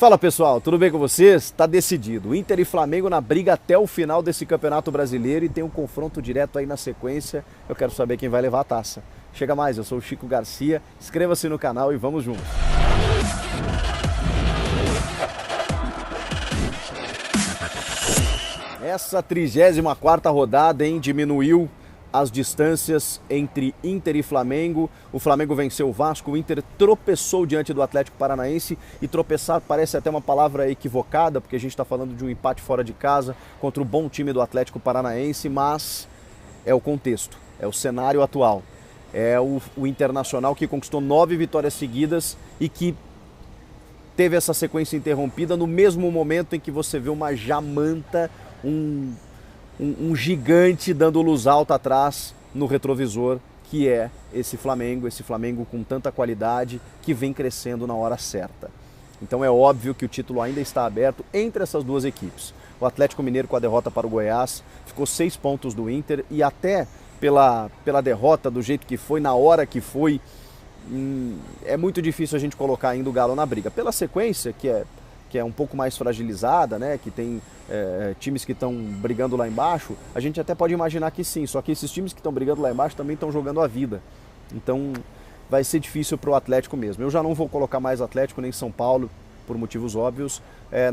Fala pessoal, tudo bem com vocês? Está decidido. Inter e Flamengo na briga até o final desse Campeonato Brasileiro e tem um confronto direto aí na sequência. Eu quero saber quem vai levar a taça. Chega mais, eu sou o Chico Garcia, inscreva-se no canal e vamos juntos. Essa 34ª rodada, diminuiu as distâncias entre Inter e Flamengo. O Flamengo venceu o Vasco, o Inter tropeçou diante do Atlético Paranaense, e tropeçar parece até uma palavra equivocada, porque a gente está falando de um empate fora de casa contra o bom time do Atlético Paranaense, mas é o contexto, é o cenário atual. É o Internacional que conquistou 9 vitórias seguidas e que teve essa sequência interrompida no mesmo momento em que você vê uma jamanta, um gigante dando luz alta atrás no retrovisor, que é esse Flamengo com tanta qualidade que vem crescendo na hora certa. Então é óbvio que o título ainda está aberto entre essas duas equipes. O Atlético Mineiro, com a derrota para o Goiás, ficou 6 pontos do Inter, e até pela derrota do jeito que foi, na hora que foi, é muito difícil a gente colocar ainda o Galo na briga. Pela sequência, que é um pouco mais fragilizada, né? Que tem times que estão brigando lá embaixo, a gente até pode imaginar que sim, só que esses times que estão brigando lá embaixo também estão jogando a vida. Então vai ser difícil para o Atlético mesmo. Eu já não vou colocar mais Atlético nem São Paulo, por motivos óbvios,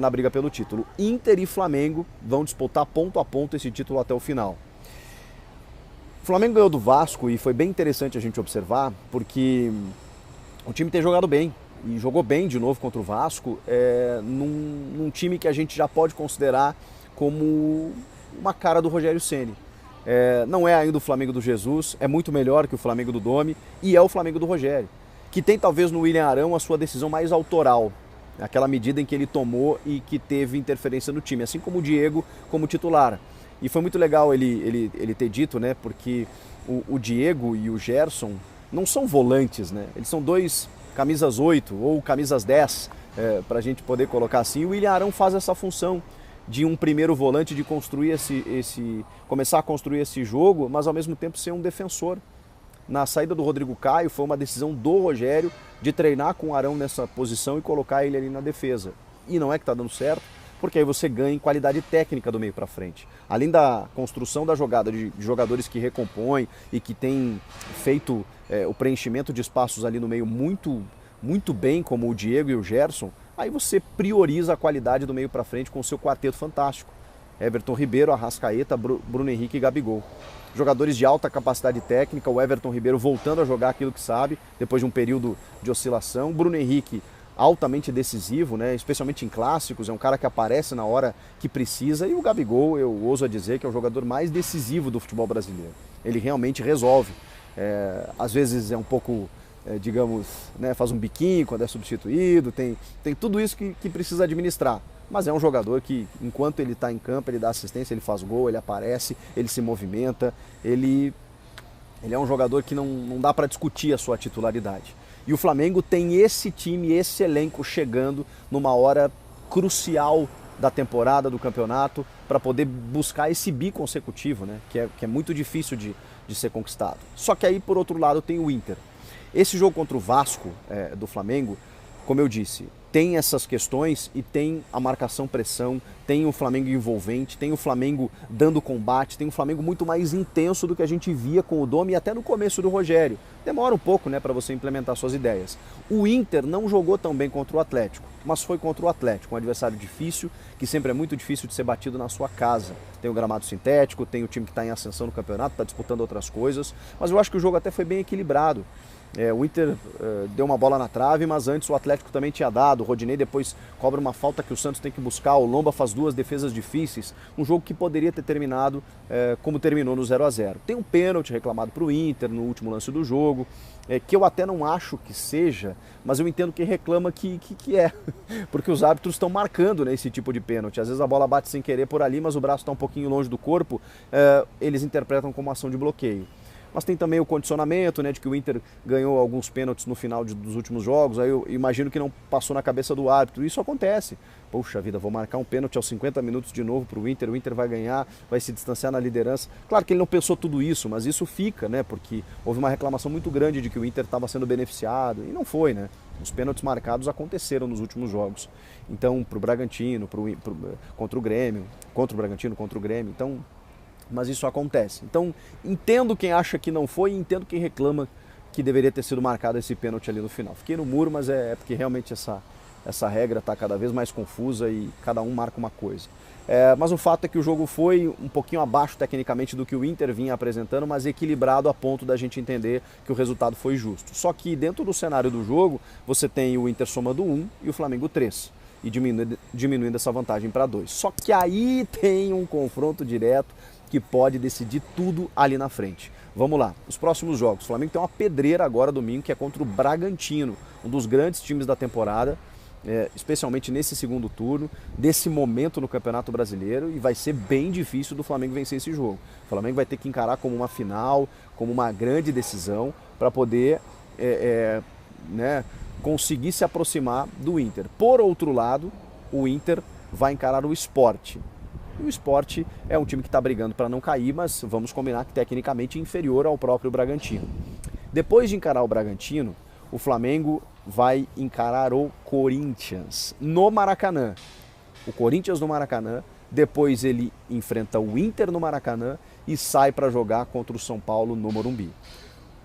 na briga pelo título. Inter e Flamengo vão disputar ponto a ponto esse título até o final. O Flamengo ganhou do Vasco e foi bem interessante a gente observar, porque o time tem jogado bem. E jogou bem de novo contra o Vasco, num time que a gente já pode considerar como uma cara do Rogério Ceni. Não é ainda o Flamengo do Jesus, é muito melhor que o Flamengo do Domi, e é o Flamengo do Rogério, que tem talvez no William Arão a sua decisão mais autoral, aquela medida em que ele tomou e que teve interferência no time, assim como o Diego como titular. E foi muito legal ele ter dito, né, porque o Diego e o Gerson não são volantes, né, eles são dois camisas 8 ou camisas 10, para a gente poder colocar assim. O William Arão faz essa função de um primeiro volante, de construir começar a construir esse jogo, mas ao mesmo tempo ser um defensor. Na saída do Rodrigo Caio foi uma decisão do Rogério de treinar com o Arão nessa posição e colocar ele ali na defesa. E não é que está dando certo, porque aí você ganha em qualidade técnica do meio para frente. Além da construção da jogada de jogadores que recompõem e que têm feito o preenchimento de espaços ali no meio muito bem, como o Diego e o Gerson, aí você prioriza a qualidade do meio para frente com o seu quarteto fantástico. Everton Ribeiro, Arrascaeta, Bruno Henrique e Gabigol. Jogadores de alta capacidade técnica, o Everton Ribeiro voltando a jogar aquilo que sabe, depois de um período de oscilação. Bruno Henrique altamente decisivo, né? Especialmente em clássicos, é um cara que aparece na hora que precisa. E o Gabigol, eu ouso a dizer que é o jogador mais decisivo do futebol brasileiro. Ele realmente resolve. Às vezes é um pouco, digamos, né, faz um biquinho quando é substituído, tem tudo isso que precisa administrar. Mas é um jogador que, enquanto ele está em campo, ele dá assistência, ele faz gol, ele aparece, ele se movimenta, ele é um jogador que não dá para discutir a sua titularidade. E o Flamengo tem esse time, esse elenco chegando numa hora crucial da temporada, do campeonato, para poder buscar esse bi consecutivo, né? Que é muito difícil de ser conquistado. Só que aí, por outro lado, tem o Inter. Esse jogo contra o Vasco do Flamengo, como eu disse, tem essas questões e tem a marcação-pressão, tem o Flamengo envolvente, tem o Flamengo dando combate, tem o Flamengo muito mais intenso do que a gente via com o Domi e até no começo do Rogério. Demora um pouco, né, para você implementar suas ideias. O Inter não jogou tão bem contra o Atlético, mas foi contra o Atlético, um adversário difícil, que sempre é muito difícil de ser batido na sua casa. Tem o gramado sintético, tem o time que está em ascensão no campeonato, está disputando outras coisas, mas eu acho que o jogo até foi bem equilibrado. O Inter deu uma bola na trave, mas antes o Atlético também tinha dado. O Rodinei depois cobra uma falta que o Santos tem que buscar. O Lomba faz 2 defesas difíceis. Um jogo que poderia ter terminado como terminou no 0-0. Tem um pênalti reclamado para o Inter no último lance do jogo, que eu até não acho que seja, mas eu entendo quem reclama que é. Porque os árbitros estão marcando, né, esse tipo de pênalti. Às vezes a bola bate sem querer por ali, mas o braço está um pouquinho longe do corpo. Eles interpretam como ação de bloqueio. Mas tem também o condicionamento, né, de que o Inter ganhou alguns pênaltis no final dos últimos jogos, aí eu imagino que não passou na cabeça do árbitro. Isso acontece. Poxa vida, vou marcar um pênalti aos 50 minutos de novo para o Inter vai ganhar, vai se distanciar na liderança. Claro que ele não pensou tudo isso, mas isso fica, né, porque houve uma reclamação muito grande de que o Inter estava sendo beneficiado, e não foi, né. Os pênaltis marcados aconteceram nos últimos jogos. Então, para o Bragantino, contra o Grêmio, contra o Bragantino, contra o Grêmio. Então, mas isso acontece. Então, entendo quem acha que não foi e entendo quem reclama que deveria ter sido marcado esse pênalti ali no final. Fiquei no muro, mas é porque realmente essa regra está cada vez mais confusa e cada um marca uma coisa. Mas o fato é que o jogo foi um pouquinho abaixo tecnicamente do que o Inter vinha apresentando, mas equilibrado a ponto da gente entender que o resultado foi justo. Só que dentro do cenário do jogo, você tem o Inter somando 1 e o Flamengo 3. E diminuindo essa vantagem para 2. Só que aí tem um confronto direto que pode decidir tudo ali na frente. Vamos lá, os próximos jogos. O Flamengo tem uma pedreira agora domingo, que é contra o Bragantino, um dos grandes times da temporada, especialmente nesse segundo turno, desse momento no Campeonato Brasileiro, e vai ser bem difícil do Flamengo vencer esse jogo. O Flamengo vai ter que encarar como uma final, como uma grande decisão, para poder conseguir se aproximar do Inter. Por outro lado, o Inter vai encarar o Sport. E o Sport é um time que está brigando para não cair, mas vamos combinar que tecnicamente é inferior ao próprio Bragantino. Depois de encarar o Bragantino, o Flamengo vai encarar o Corinthians no Maracanã. O Corinthians no Maracanã, depois ele enfrenta o Inter no Maracanã e sai para jogar contra o São Paulo no Morumbi.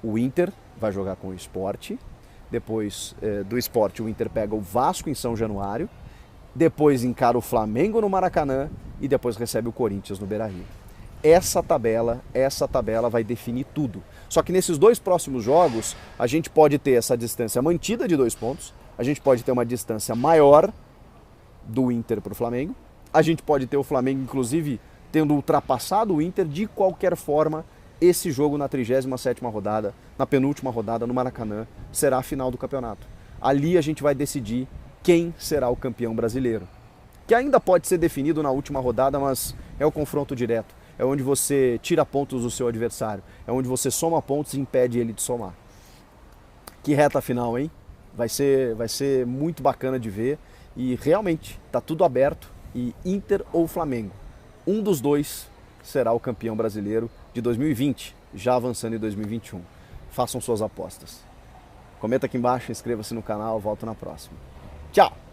O Inter vai jogar com o Sport, depois do Sport o Inter pega o Vasco em São Januário, depois encara o Flamengo no Maracanã e depois recebe o Corinthians no Beira-Rio. Essa tabela vai definir tudo. Só que nesses dois próximos jogos, a gente pode ter essa distância mantida de 2 pontos, a gente pode ter uma distância maior do Inter para o Flamengo, a gente pode ter o Flamengo, inclusive, tendo ultrapassado o Inter. De qualquer forma, esse jogo na 37ª rodada, na penúltima rodada no Maracanã, será a final do campeonato. Ali a gente vai decidir quem será o campeão brasileiro, que ainda pode ser definido na última rodada, mas é o confronto direto, é onde você tira pontos do seu adversário, é onde você soma pontos e impede ele de somar. Que reta final, hein? Vai ser muito bacana de ver e realmente está tudo aberto, e Inter ou Flamengo, um dos dois será o campeão brasileiro de 2020, já avançando em 2021. Façam suas apostas. Comenta aqui embaixo, inscreva-se no canal, volto na próxima. Tchau!